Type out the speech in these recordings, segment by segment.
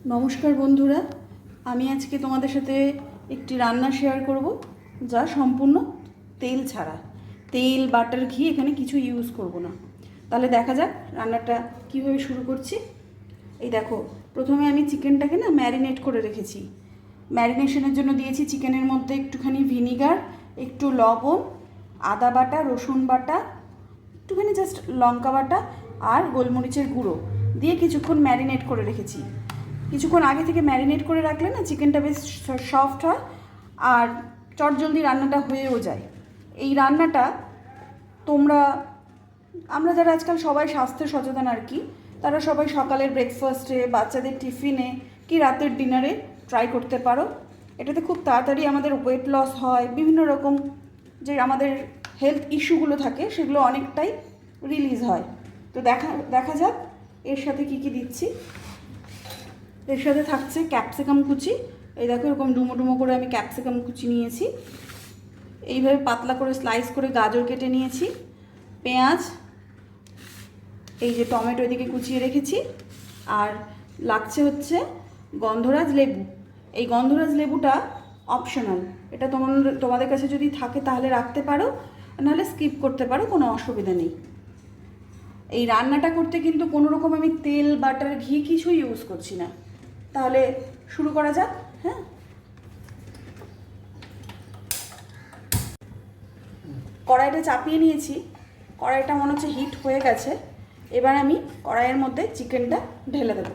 নমস্কার বন্ধুরা, আমি আজকে তোমাদের সাথে একটি রান্না শেয়ার করব যা সম্পূর্ণ তেল ছাড়া। তেল, বাটার, ঘি এখানে কিছু ইউজ করব না। তাহলে দেখা যাক রান্নাটা কিভাবে শুরু করছি। এই দেখো, প্রথমে আমি চিকেনটাকে ম্যারিনেট করে রেখেছি। ম্যারিনেশনের জন্য দিয়েছি চিকেনের মধ্যে একটুখানি ভিনিগার, একটু লবণ, আদা বাটা, রসুন বাটা, একটুখানি জাস্ট লঙ্কা বাটা আর গোলমরিচের গুঁড়ো দিয়ে কিছুক্ষণ ম্যারিনেট করে রেখেছি। কিছুক্ষণ আগে থেকে ম্যারিনেট করে রাখলে চিকেনটা বেশ সফট হয় আর চটজলদি রান্নাটা হয়েও যায়। এই রান্নাটা আমরা যারা আজকাল সবাই স্বাস্থ্য সচেতন আর কি, তারা সবাই সকালের ব্রেকফাস্টে, বাচ্চাদের টিফিনে কি রাতের ডিনারে ট্রাই করতে পারো। এটাতে খুব তাড়াতাড়ি আমাদের ওয়েট লস হয়, বিভিন্ন রকম যে আমাদের হেলথ ইস্যুগুলো থাকে সেগুলো অনেকটাই রিলিজ হয়। তো দেখা যাক এর সাথে কি দিচ্ছি। এর সাথে থাকছে ক্যাপসিকাম কুচি। এই দেখো, এরকম ডুমো ডুমো করে আমি ক্যাপসিকাম কুচি নিয়েছি। এইভাবে পাতলা করে স্লাইস করে গাজর কেটে নিয়েছি, পেঁয়াজ, এই যে টমেটো এদিকে কুচিয়ে রেখেছি, আর লাগছে হচ্ছে গন্ধরাজ লেবু। এই গন্ধরাজ লেবুটা অপশনাল, এটা তোমাদের কাছে যদি থাকে তাহলে রাখতে পারো, নাহলে স্কিপ করতে পারো, কোনো অসুবিধা নেই। এই রান্নাটা করতে কিন্তু কোনো রকম আমি তেল, বাটার, ঘি কিছুই ইউজ করছি না। তাহলে শুরু করা যাক। হ্যাঁ, কড়াইটা চাপিয়ে নিয়েছি, কড়াইটা মনে হচ্ছে হিট হয়ে গেছে। এবার আমি কড়াইয়ের মধ্যে চিকেনটা ঢেলে দেবো।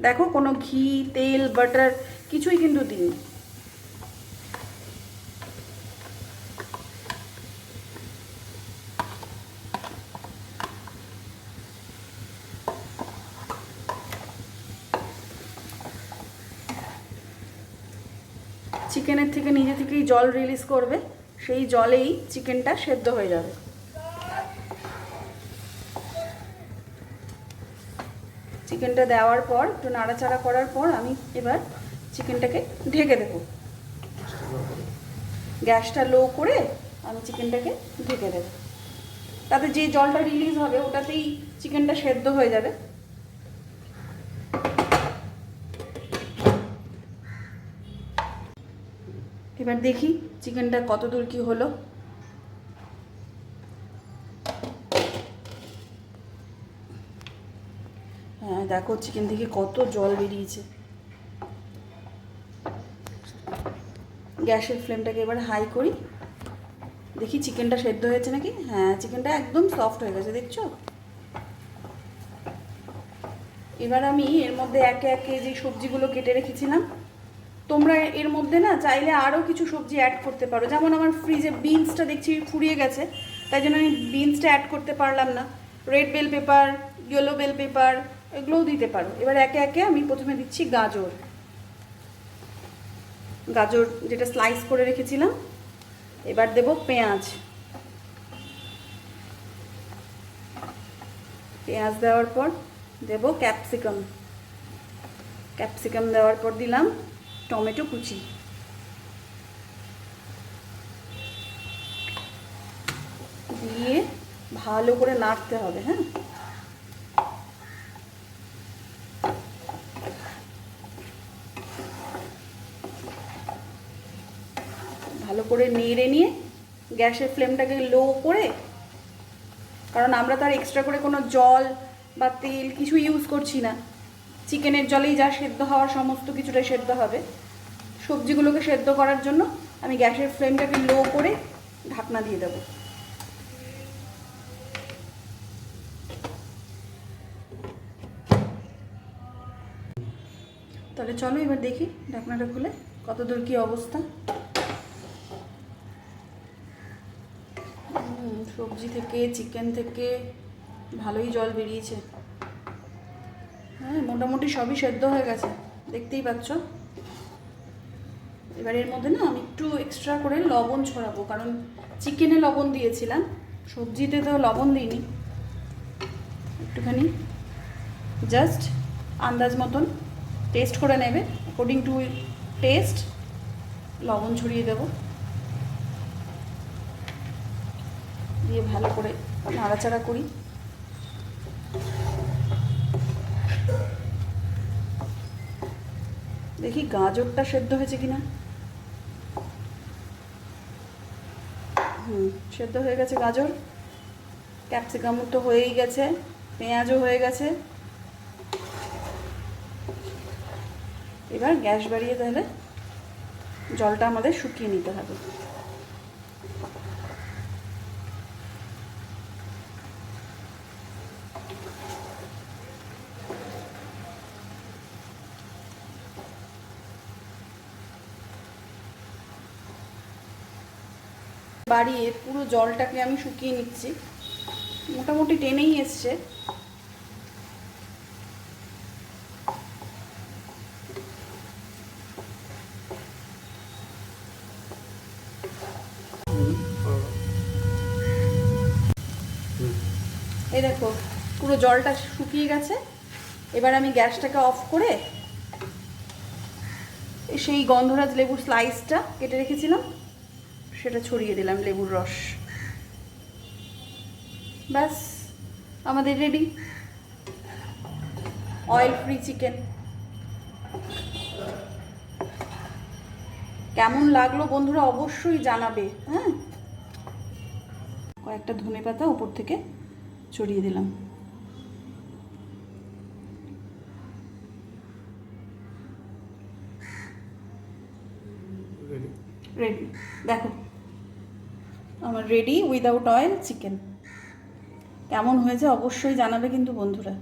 দেখো, কোনো ঘি, তেল, বাটার কিছুই কিন্তু দিইনি। চিকেনের থেকে নিজে থেকেই জল রিলিজ করবে, সেই জলেই চিকেনটা সেদ্ধ হয়ে যাবে। চিকেনটা দেওয়ার পর একটু নাড়াচাড়া করার পর আমি এবার চিকেনটাকে ঢেকে দেবো। গ্যাসটা লো করে আমি চিকেনটাকে ঢেকে দেবো। তাতে যে জলটা রিলিজ হবে ওটাতেই চিকেনটা সেদ্ধ হয়ে যাবে। এবার দেখি চিকেনটা কত দূর কি হলো। হ্যাঁ দেখো, চিকেন থেকে কত জল বেরিয়েছে। গ্যাসের ফ্লেমটাকে এবার হাই করি, দেখি চিকেনটা সেদ্ধ হয়েছে নাকি। হ্যাঁ, চিকেনটা একদম সফট হয়ে গেছে, দেখছো। এবার আমি এর মধ্যে একে একে যে সবজিগুলো কেটে রেখেছিলাম, তোমরা এর মধ্যে চাইলে আরও কিছু সবজি অ্যাড করতে পারো। যেমন আমার ফ্রিজে বিনসটা দেখছি ফুরিয়ে গেছে, তাই জন্য আমি বিনসটা অ্যাড করতে পারলাম না। Red bell pepper, yellow bell pepper এগুলোও দিতে পারো। এবার একে একে আমি প্রথমে দিচ্ছি গাজর। গাজর যেটা স্লাইস করে রেখেছিলাম। এবার দেব পেঁয়াজ। পেঁয়াজ দেওয়ার পর দেব ক্যাপসিকাম। ক্যাপসিকাম দেওয়ার পর দিলাম টমেটো কুচি। দিয়ে ভালো করে নাড়তে হবে। হ্যাঁ, ভালো করে নেড়ে নিয়ে গ্যাসের ফ্লেমটাকে লো করে, কারণ আমরা তার এক্সট্রা করে কোনো জল বা তেল কিছু ইউজ করছি না, চিকেনের জলেই যা সেদ্ধ হওয়ার সমস্ত কিছুটাই সেদ্ধ হবে। সবজিগুলোকে সেদ্ধ করার জন্য আমি গ্যাসের ফ্লেমটাকে লো করে ঢাকনা দিয়ে দেবো। তাহলে চলো এবার দেখি ঢাকনাটা খুলে কত দূর কী অবস্থা। সবজি থেকে, চিকেন থেকে ভালোই জল বেরিয়েছে। হ্যাঁ, মোটামুটি সবই সেদ্ধ হয়ে গেছে, দেখতেই পাচ্ছ। এবার এর মধ্যে আমি একটু এক্সট্রা করে লবণ ছড়াবো, কারণ চিকেনে লবণ দিয়েছিলাম, সবজিতে তো লবণ দিইনি। একটুখানি জাস্ট আন্দাজ মতন টেস্ট করে নেবে, অ্যাকর্ডিং টু টেস্ট লবণ ছড়িয়ে দেবো। দিয়ে ভালো করে নাড়াচাড়া করি। দেখি গাজরটা সেদ্ধ হয়েছে কিনা। সেদ্ধ হয়ে গেছে গাজর, ক্যাপসিকামও তো হয়েই গেছে, পেঁয়াজও হয়ে গেছে। এবার গ্যাস বাড়িয়ে তাহলে জলটা আমাদের শুকিয়ে নিতে হবে। বাড়িয়ে পুরো জলটাকে আমি শুকিয়ে নিচ্ছি, মোটামুটি টেনেই এসছে। এই দেখো পুরো জলটা শুকিয়ে গেছে। এবার আমি গ্যাসটাকে অফ করে সেই গন্ধরাজ লেবুর স্লাইসটা কেটে রেখেছিলাম সেটা ছড়িয়ে দিলাম, লেবুর রস। ব্যাস আমাদের রেডি অয়েল ফ্রি চিকেন। কেমন লাগলো বন্ধুরা অবশ্যই জানাবে। হ্যাঁ, কয়েকটা ধনেপাতা উপর থেকে ছড়িয়ে দিলাম। রেডি, দেখো আমার রেডি উইদাউট অয়েল চিকেন। কেমন হয়েছে অবশ্যই জানাবে কিন্তু বন্ধুরা।